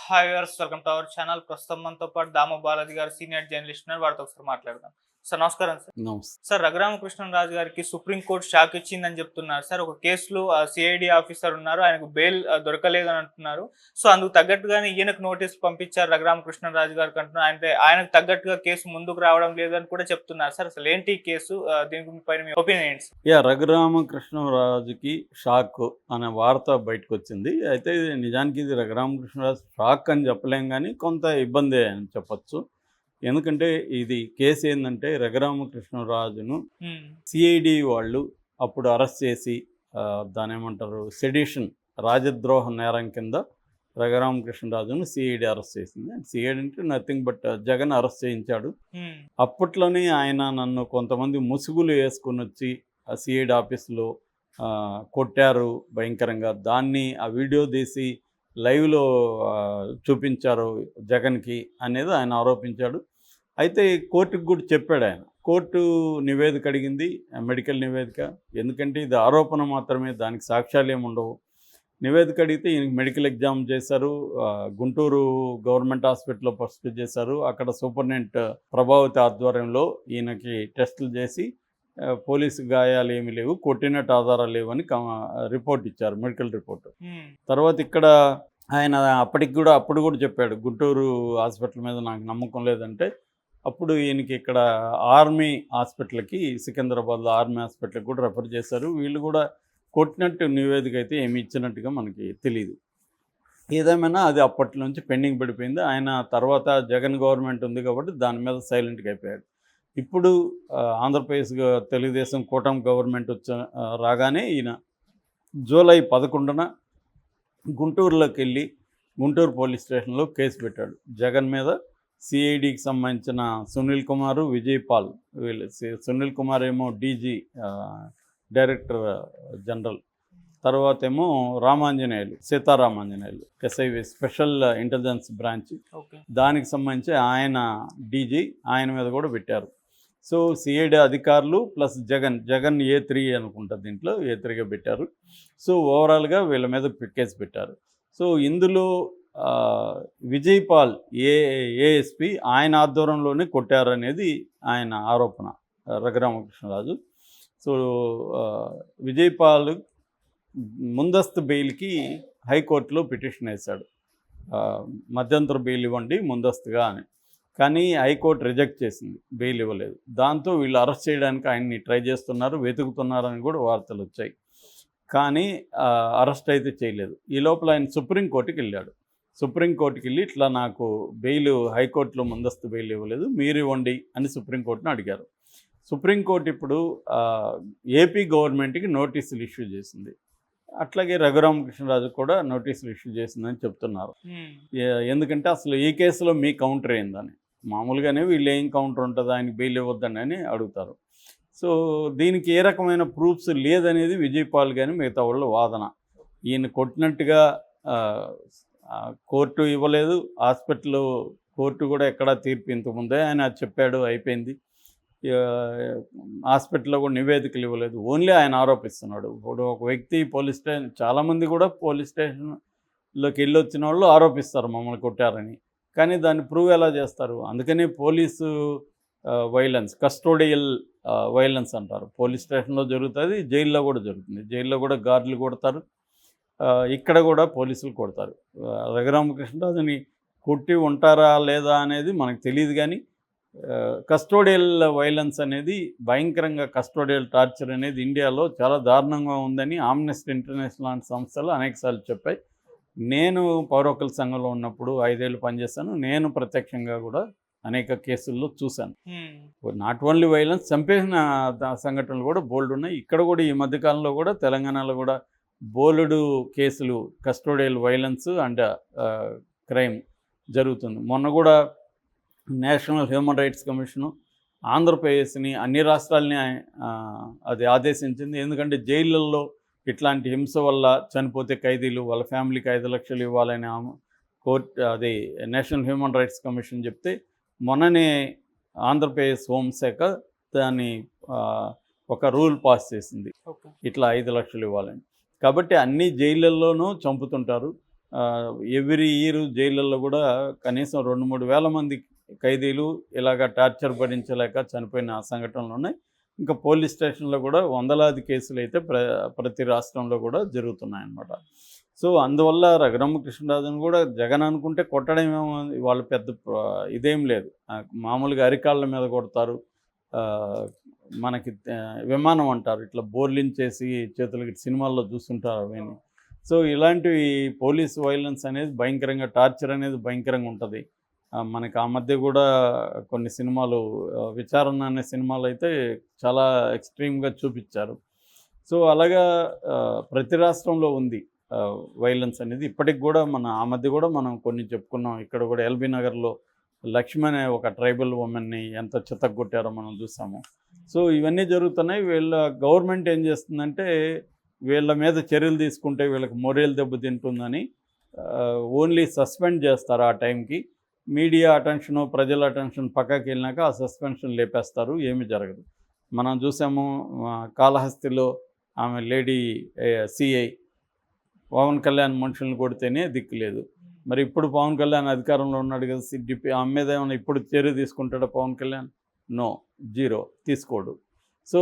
Hi viewers, welcome to our channel. ప్రస్తుతం మనతో పాటు దాము బాలాజీ గారు సీనియర్ జర్నలిస్ట్ ఉన్నారు. వారితో ఒకసారి మాట్లాడదాం. సార్ నమస్కారం సార్. నమస్తే. సార్, రఘురామకృష్ణరాజు గారికి సుప్రీంకోర్టు షాక్ ఇచ్చిందని చెప్తున్నారు సార్. ఒక కేసులో సిఐడి ఆఫీసర్ ఉన్నారు, ఆయనకు బెయిల్ దొరకలేదని అంటున్నారు. సో అందుకు తగ్గట్టుగానే ఈయనకు నోటీస్ పంపించారు రఘురామకృష్ణరాజు గారికి అంటున్నారు. అంటే ఆయనకు తగ్గట్టుగా కేసు ముందుకు రావడం లేదని కూడా చెప్తున్నారు సార్. అసలు ఏంటి ఈ కేసు, దీని పైన మీ ఒపీనియన్ ఏంటి సార్? రఘురామకృష్ణరాజుకి షాక్ అనే వార్త బయటకు వచ్చింది. అయితే నిజానికి ఇది రఘురామకృష్ణరాజు షాక్ అని చెప్పలేం, కానీ కొంత ఇబ్బంది అని చెప్పచ్చు. ఎందుకంటే ఇది కేసు ఏంటంటే, రఘురామకృష్ణరాజును సిఐడి వాళ్ళు అప్పుడు అరెస్ట్ చేసి దాని ఏమంటారు, సెడిషన్, రాజద్రోహ నేరం కింద రఘురామకృష్ణరాజును సిఐడి అరెస్ట్ చేసింది. సిఐడి అంటే నథింగ్ బట్ జగన్ అరెస్ట్ చేయించాడు. అప్పట్లోనే ఆయన నన్ను కొంతమంది ముసుగులు వేసుకుని వచ్చి ఆ సిఐడి ఆఫీసులో కొట్టారు భయంకరంగా. దాన్ని ఆ వీడియో తీసి లైవ్లో చూపించారు జగన్కి అనేది ఆయన ఆరోపించాడు. అయితే కోర్టుకు కూడా చెప్పాడు ఆయన. కోర్టు నివేదిక అడిగింది, మెడికల్ నివేదిక. ఎందుకంటే ఇది ఆరోపణ మాత్రమే, దానికి సాక్ష్యాలు ఏమి ఉండవు. నివేదిక అడిగితే ఈయనకి మెడికల్ ఎగ్జామ్ చేశారు. గుంటూరు గవర్నమెంట్ హాస్పిటల్లో ఫస్ట్ చేశారు. అక్కడ సూపరింటెండెంట్ ప్రభావతి ఆధ్వర్యంలో ఈయనకి టెస్టులు చేసి పోలీసు గాయాలు ఏమీ లేవు, కొట్టినట్టు ఆధారాలు లేవని రిపోర్ట్ ఇచ్చారు, మెడికల్ రిపోర్ట్. తర్వాత ఇక్కడ ఆయన అప్పుడు కూడా చెప్పాడు, గుంటూరు హాస్పిటల్ మీద నాకు నమ్మకం లేదంటే అప్పుడు ఈయనకి ఇక్కడ ఆర్మీ హాస్పిటల్కి, సికింద్రాబాద్లో ఆర్మీ హాస్పిటల్కి కూడా రెఫర్ చేశారు. వీళ్ళు కూడా కొట్టినట్టు నివేదిక అయితే ఏమి ఇచ్చినట్టుగా మనకి తెలియదు. ఏదేమైనా అది అప్పటి నుంచి పెండింగ్ పడిపోయింది. ఆయన తర్వాత జగన్ గవర్నమెంట్ ఉంది కాబట్టి దాని మీద సైలెంట్గా అయిపోయాడు. ఇప్పుడు ఆంధ్రప్రదేశ్ తెలుగుదేశం కూటమి గవర్నమెంట్ రాగానే ఈయన జూలై 11న గుంటూరులోకి వెళ్ళి గుంటూరు పోలీస్ స్టేషన్లో కేసు పెట్టాడు జగన్ మీద. సిఐడికి సంబంధించిన సునీల్ కుమారు, విజయ్ పాల్, వీళ్ళు. సునీల్ కుమార్ ఏమో డీజీ, డైరెక్టర్ జనరల్. తర్వాత ఏమో Ramanjaneyulu, Seetharamanjaneyulu, SIV, special intelligence branch, దానికి సంబంధించి ఆయన డీజీ, ఆయన మీద కూడా పెట్టారు. సో సిఐడి అధికారులు ప్లస్ జగన్ A3 అనుకుంటా, దీంట్లో A3గా పెట్టారు. సో ఓవరాల్గా వీళ్ళ మీద కేసు పెట్టారు. సో ఇందులో విజయ్ పాల్ ఏఎస్పీ ఆయన ఆధ్వర్యంలోనే కొట్టారనేది ఆయన ఆరోపణ, రఘురామకృష్ణరాజు. సో విజయ్ పాల్ ముందస్తు బెయిల్కి హైకోర్టులో పిటిషన్ వేశాడు, మధ్యంతర బెయిల్ ఇవ్వండి ముందస్తుగా అని. కానీ హైకోర్టు రిజెక్ట్ చేసింది, బెయిల్ ఇవ్వలేదు. దాంతో వీళ్ళు అరెస్ట్ చేయడానికి ఆయన్ని ట్రై చేస్తున్నారు, వెతుకుతున్నారని కూడా వార్తలు వచ్చాయి. కానీ అరెస్ట్ అయితే చేయలేదు. ఈ లోపల ఆయన సుప్రీంకోర్టుకి వెళ్ళాడు. సుప్రీంకోర్టుకి వెళ్ళి ఇట్లా నాకు బెయిల్, హైకోర్టులో ముందస్తు బెయిల్ ఇవ్వలేదు, మీరు ఇవ్వండి అని సుప్రీంకోర్టును అడిగారు. సుప్రీంకోర్టు ఇప్పుడు ఏపీ గవర్నమెంట్కి నోటీసులు ఇష్యూ చేసింది. అట్లాగే రఘురామకృష్ణరాజు కూడా నోటీసులు ఇష్యూ చేసిందని చెప్తున్నారు. ఎందుకంటే అసలు ఈ కేసులో మీ కౌంటర్ ఏందని, మామూలుగానే వీళ్ళు ఏం కౌంటర్ ఉంటుంది, ఆయనకి బెయిల్ ఇవ్వద్దని అని అడుగుతారు. సో దీనికి ఏ రకమైన ప్రూఫ్స్ లేదనేది విజయ్ పాల్ కానీ మిగతా వాళ్ళ వాదన. ఈయన కొట్టినట్టుగా కోర్టు ఇవ్వలేదు, హాస్పిటల్ కోర్టు కూడా ఎక్కడా తీర్పు ఇంతకుముందే ఆయన చెప్పాడు, అయిపోయింది. హాస్పిటల్లో కూడా నివేదికలు ఇవ్వలేదు, ఓన్లీ ఆయన ఆరోపిస్తున్నాడు. ఇప్పుడు ఒక వ్యక్తి పోలీస్ స్టేషన్, చాలామంది కూడా పోలీస్ స్టేషన్లోకి వెళ్ళి వచ్చిన వాళ్ళు ఆరోపిస్తారు మమ్మల్ని కొట్టారని, కానీ దాన్ని ప్రూవ్ ఎలా చేస్తారు? అందుకని పోలీసు వైలెన్స్, కస్టోడియల్ వైలెన్స్ అంటారు. పోలీస్ స్టేషన్లో జరుగుతుంది, జైల్లో కూడా జరుగుతుంది. జైల్లో కూడా గార్డులు కొడతారు, ఇక్కడ కూడా పోలీసులు కొడతారు. రఘురామకృష్ణరాజుని కొట్టి ఉంటారా లేదా అనేది మనకు తెలియదు, కానీ కస్టోడియల్ వైలెన్స్ అనేది భయంకరంగా, కస్టోడియల్ టార్చర్ అనేది ఇండియాలో చాలా దారుణంగా ఉందని ఆమ్నెస్టీ ఇంటర్నేషనల్ లాంటి సంస్థలు అనేకసార్లు చెప్పాయి. నేను పౌర హక్కుల సంఘంలో ఉన్నప్పుడు 5 ఏళ్ళు పనిచేశాను. నేను ప్రత్యక్షంగా కూడా అనేక కేసుల్లో చూశాను. నాట్ ఓన్లీ వైలెన్స్, చంపేసిన సంఘటనలు కూడా బోల్డ్ ఉన్నాయి. ఇక్కడ కూడా ఈ మధ్యకాలంలో కూడా తెలంగాణలో కూడా బోలెడు కేసులు కస్టోడియల్ వైలెన్స్ అండ్ క్రైమ్ జరుగుతుంది. మొన్న కూడా నేషనల్ హ్యూమన్ రైట్స్ కమిషను ఆంధ్రప్రదేశ్ని, అన్ని రాష్ట్రాలని అది ఆదేశించింది. ఎందుకంటే జైళ్ళల్లో ఇట్లాంటి హింస వల్ల చనిపోతే ఖైదీలు వాళ్ళ ఫ్యామిలీకి 5 లక్షలు ఇవ్వాలని కోర్టు, అది నేషనల్ హ్యూమన్ రైట్స్ కమిషన్ చెప్తే మొన్ననే ఆంధ్రప్రదేశ్ హోంశాఖ దాన్ని ఒక రూల్ పాస్ చేసింది, ఇట్లా 5 లక్షలు ఇవ్వాలని. కాబట్టి అన్ని జైళ్ళల్లోనూ చంపుతుంటారు. ఎవ్రీ ఇయర్ జైళ్ళల్లో కూడా కనీసం 2-3 వేల మంది ఖైదీలు ఇలాగ టార్చర్ భరించలేక చనిపోయిన సంఘటనలు ఉన్నాయి. ఇంకా పోలీస్ స్టేషన్లో కూడా వందలాది కేసులు అయితే ప్రతి రాష్ట్రంలో కూడా జరుగుతున్నాయన్నమాట. సో అందువల్ల రఘురామకృష్ణరాజును కూడా జగన్ అనుకుంటే కొట్టడం ఏమో వాళ్ళు పెద్ద ఇదేం లేదు. మామూలుగా అరికాళ్ళ మీద కొడతారు, మనకి విమానం అంటారు ఇట్లా బోర్లించేసి చేతులకి సినిమాల్లో చూస్తుంటారు అవన్నీ. సో ఇలాంటివి పోలీస్ వైలెన్స్ అనేది భయంకరంగా, టార్చర్ అనేది భయంకరంగా ఉంటుంది. మనకి ఆ మధ్య కూడా కొన్ని సినిమాలు, విచారణ అనే సినిమాలు అయితే చాలా ఎక్స్ట్రీమ్గా చూపించారు. సో అలాగా ప్రతి రాష్ట్రంలో ఉంది వైలెన్స్ అనేది. ఇప్పటికి కూడా ఆ మధ్య కూడా మనం కొన్ని చెప్పుకున్నాం. ఇక్కడ కూడా ఎల్బీ నగర్లో లక్ష్మి అనే ఒక ట్రైబల్ ఉమెన్ని ఎంత చితగ్గొట్టారో మనం చూసాము. సో ఇవన్నీ జరుగుతున్నాయి. వీళ్ళ గవర్నమెంట్ ఏం చేస్తుందంటే వీళ్ళ మీద చర్యలు తీసుకుంటే వీళ్ళకి మొరేల్ దెబ్బతింటుందని ఓన్లీ సస్పెండ్ చేస్తారు ఆ టైంకి. మీడియా అటెన్షను, ప్రజల అటెన్షన్ పక్కకి వెళ్ళినాక ఆ సస్పెన్షన్ లేపేస్తారు, ఏమీ జరగదు. మనం చూసాము కాళహస్తిలో ఆమె లేడీ సిఐ పవన్ కళ్యాణ్ మనుషులను కొడితేనే దిక్కులేదు. మరి ఇప్పుడు పవన్ కళ్యాణ్ అధికారంలో ఉన్నాడు కదా, సిడిపి ఆమె మీద ఏమైనా ఇప్పుడు చర్య తీసుకుంటాడా పవన్ కళ్యాణ్? నో, జీరో, తీసుకోడు. సో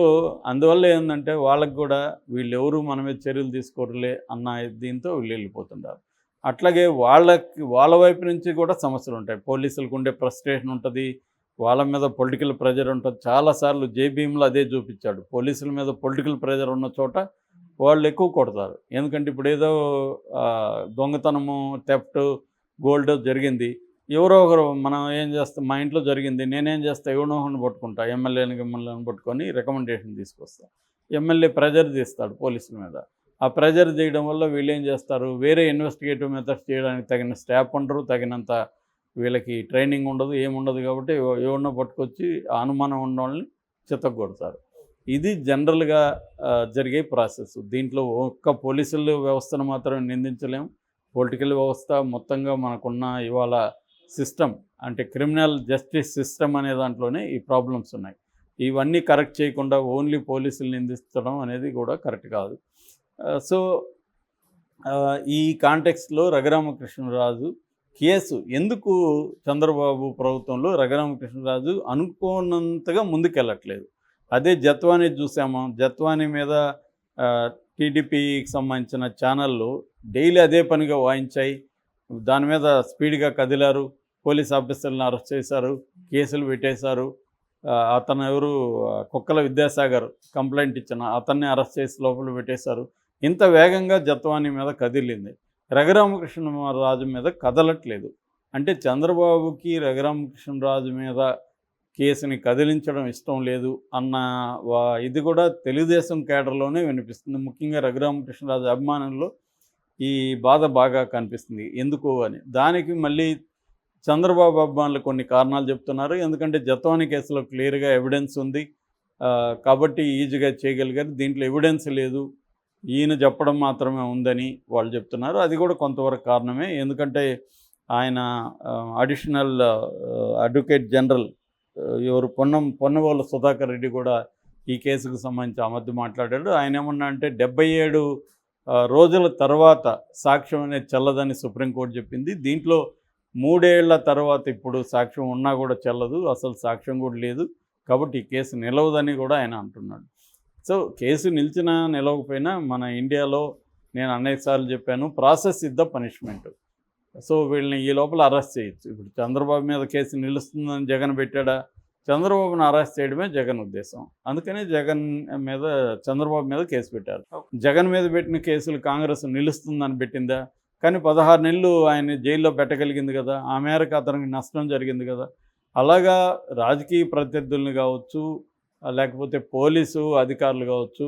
అందువల్ల ఏంటంటే వాళ్ళకు కూడా వీళ్ళెవరు మన మీద చర్యలు తీసుకోరులే అన్న దీంతో వీళ్ళు వెళ్ళిపోతుంటారు. అట్లాగే వాళ్ళ వైపు నుంచి కూడా సమస్యలు ఉంటాయి. పోలీసులకు ఉండే ఫ్రస్ట్రేషన్ ఉంటుంది, వాళ్ళ మీద పొలిటికల్ ప్రెజర్ ఉంటుంది. చాలాసార్లు జేబీఎంలో అదే చూపించాడు. పోలీసుల మీద పొలిటికల్ ప్రెజర్ ఉన్న చోట వాళ్ళు ఎక్కువ కొడతారు. ఎందుకంటే ఇప్పుడు ఏదో దొంగతనము, థెఫ్ట్, గోల్డ్ జరిగింది, ఎవరో ఒకరు మనం ఏం చేస్తాం, మా ఇంట్లో జరిగింది, నేనేం చేస్తా, ఎవరినో ఒకరిని పట్టుకుంటా, ఎమ్మెల్యేని పట్టుకొని రికమెండేషన్ తీసుకొస్తా. ఎమ్మెల్యే ప్రెజర్ తీస్తాడు పోలీసుల మీద. ఆ ప్రెజర్ చేయడం వల్ల వీళ్ళు ఏం చేస్తారు, వేరే ఇన్వెస్టిగేటివ్ మెథడ్స్ చేయడానికి తగిన స్టాఫ్ ఉండరు, తగినంత వీళ్ళకి ట్రైనింగ్ ఉండదు, ఏముండదు. కాబట్టి ఎవరినో పట్టుకొచ్చి అనుమానం ఉన్న వాళ్ళని చితగ్గొడతారు. ఇది జనరల్గా జరిగే ప్రాసెస్. దీంట్లో ఒక్క పోలీసుల వ్యవస్థను మాత్రం నిందించలేము. పొలిటికల్ వ్యవస్థ మొత్తంగా మనకున్న ఇవాళ సిస్టమ్, అంటే క్రిమినల్ జస్టిస్ సిస్టమ్ అనే దాంట్లోనే ఈ ప్రాబ్లమ్స్ ఉన్నాయి. ఇవన్నీ కరెక్ట్ చేయకుండా ఓన్లీ పోలీసులు నిందించడం అనేది కూడా కరెక్ట్ కాదు. సో ఈ కాంటెక్స్ట్లో రఘురామకృష్ణరాజు కేసు ఎందుకు చంద్రబాబు ప్రభుత్వంలో రఘురామకృష్ణరాజు అనుకోనంతగా ముందుకెళ్ళట్లేదు? అదే జత్వానీ చూసాము. జత్వానీ మీద టీడీపీకి సంబంధించిన ఛానళ్ళు డైలీ అదే పనిగా వాయించాయి. దాని మీద స్పీడ్గా కదిలారు, పోలీస్ ఆఫీసర్లను అరెస్ట్ చేశారు, కేసులు పెట్టేశారు. అతను ఎవరు, కుక్కల విద్యాసాగర్ కంప్లైంట్ ఇచ్చిన అతన్ని అరెస్ట్ చేసి లోపల పెట్టేశారు. ఇంత వేగంగా జత్వానీ మీద కదిలింది, రఘురామకృష్ణరాజు మీద కదలట్లేదు. అంటే చంద్రబాబుకి రఘురామకృష్ణరాజు మీద కేసుని కదిలించడం ఇష్టం లేదు అన్న ఇది కూడా తెలుగుదేశం కేడర్లోనే వినిపిస్తుంది. ముఖ్యంగా రఘురామకృష్ణరాజు అభిమానుల్లో ఈ బాధ బాగా కనిపిస్తుంది. ఎందుకు అని దానికి మళ్ళీ చంద్రబాబు అభిమానులు కొన్ని కారణాలు చెప్తున్నారు. ఎందుకంటే జత్వానీ కేసులో క్లియర్గా ఎవిడెన్స్ ఉంది కాబట్టి ఈజీగా చేయగలిగారు. దీంట్లో ఎవిడెన్స్ లేదు, ఈయన చెప్పడం మాత్రమే ఉందని వాళ్ళు చెప్తున్నారు. అది కూడా కొంతవరకు కారణమే. ఎందుకంటే ఆయన అడిషనల్ అడ్వకేట్ జనరల్ ఎవరు పొన్నవోలు సుధాకర్ రెడ్డి కూడా ఈ కేసుకు సంబంధించి ఆ మధ్య మాట్లాడాడు. ఆయన ఏమన్నా అంటే 77 రోజుల తర్వాత సాక్ష్యం అనేది చెల్లదని సుప్రీంకోర్టు చెప్పింది. దీంట్లో 3 ఏళ్ల తర్వాత ఇప్పుడు సాక్ష్యం ఉన్నా కూడా చెల్లదు, అసలు సాక్ష్యం కూడా లేదు, కాబట్టి ఈ కేసు నిలవదని కూడా ఆయన అంటున్నాడు. సో కేసు నిలిచినా నిలవకపోయినా మన ఇండియాలో నేను అనేకసార్లు చెప్పాను, process is the punishment. So వీళ్ళని ఈ లోపల అరెస్ట్ చేయొచ్చు. ఇప్పుడు చంద్రబాబు మీద కేసు నిలుస్తుందని జగన్ పెట్టాడా? చంద్రబాబును అరెస్ట్ చేయడమే జగన్ ఉద్దేశం. అందుకనే చంద్రబాబు మీద కేసు పెట్టారు. జగన్ మీద పెట్టిన కేసులు కాంగ్రెస్ నిలుస్తుందని పెట్టిందా? కానీ 16 నెలలు ఆయన జైల్లో పెట్టగలిగింది కదా, ఆ మేరకు అతనికి నష్టం జరిగింది కదా. అలాగా రాజకీయ ప్రత్యర్థుల్ని కావచ్చు, లేకపోతే పోలీసు అధికారులు కావచ్చు,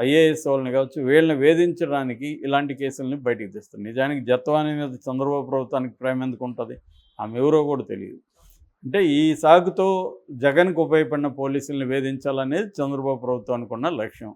ఐఏఎస్ వాళ్ళని కావచ్చు, వీళ్ళని వేధించడానికి ఇలాంటి కేసులని బయటికి తెస్తారు. నిజానికి జత్వానీ మీద చంద్రబాబు ప్రభుత్వానికి ప్రేమ ఎందుకు ఉంటుంది? ఆమె ఎవరో కూడా తెలియదు. అంటే ఈ సాగుతో జగన్కు ఉపయోగపడిన పోలీసుల్ని వేధించాలనేది చంద్రబాబు ప్రభుత్వానికి ఉన్న లక్ష్యం.